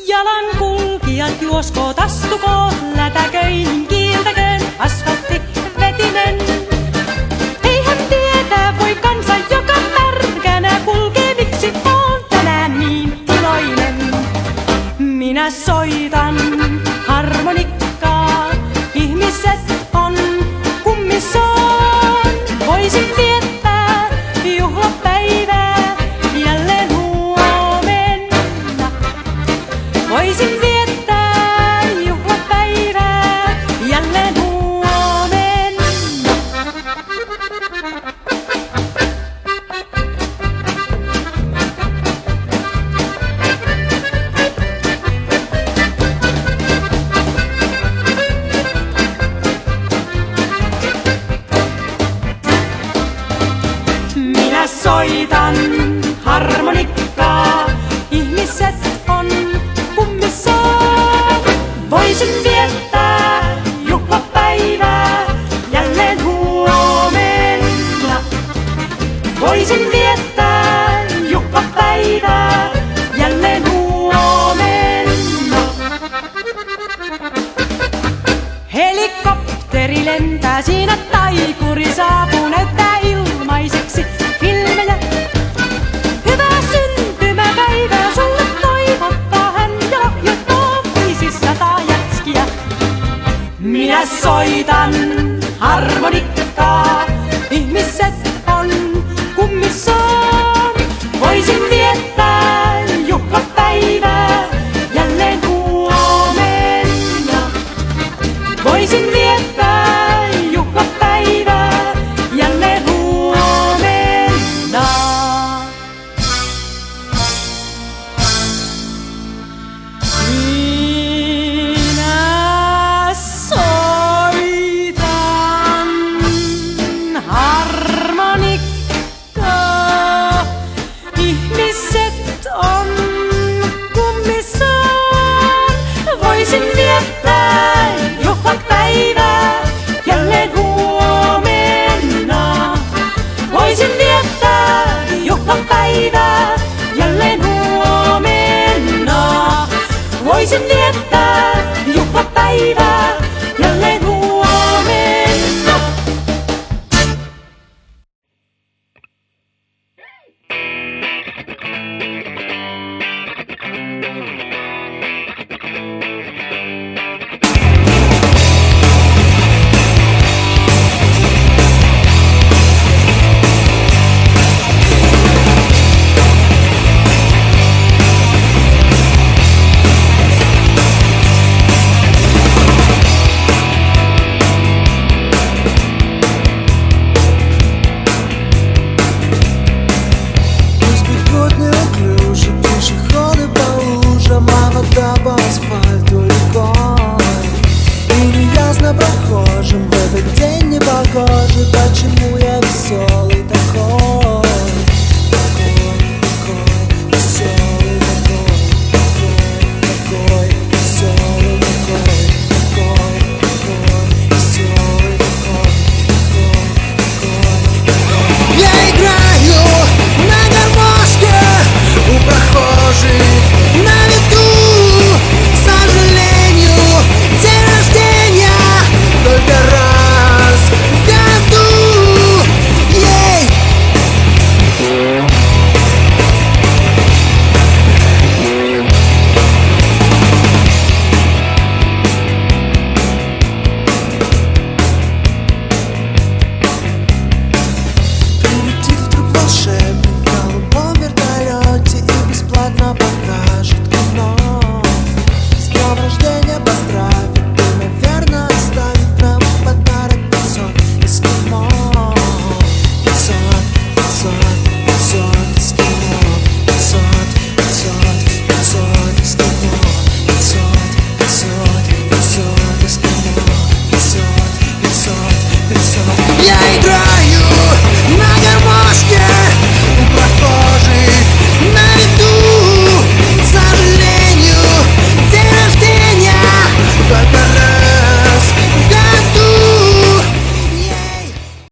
Jalankulkijat juoskoo, tastukoo, lätäköihin kiiltäköön, asfaltti vetinen. Eihän tietää voi kansa, joka märkänä kulkee, miksi on tänään niin iloinen. Minä soitan harmonikkaa, ihmiset on kummissaan. Voisin viettää juhlapäivää jälleen huomenna. Voisin viettää juhlapäivää jälleen huomenna. Minä soitan harmonikkaa, ihmiset on kummissaan. Voisin viettää juhlapäivää jälleen huomenna. Voisin viettää juhlapäivää jälleen huomenna. Helikopteri lentää, siinä taikuri saapuu, näyttää ilmaiseksi filmejä. Hyvää syntymäpäivää sulle toivottaa hän ja lahjoittaa 500 jätskiä. Minä soitan harmonikkaa, ihmiset on kummissaan. Voisin viettää juhlapäivää jälleen huomenna. Voisin viettää juhlapäivää jälleen huomenna. Minä soitan harmonikkaa, ihmiset on kummissaan. Voisin viettää juhlapäivää jälleen huomenna. Voisin viettää juhlapäivää jälleen huomenna. Voisin viettää juhlapäivää jälleen huomenna. Почему я веселый такой, веселый такой, веселый такой. Я играю на гармошке у прохожих на виду. К сожалению, день рождения только раз в году. Sun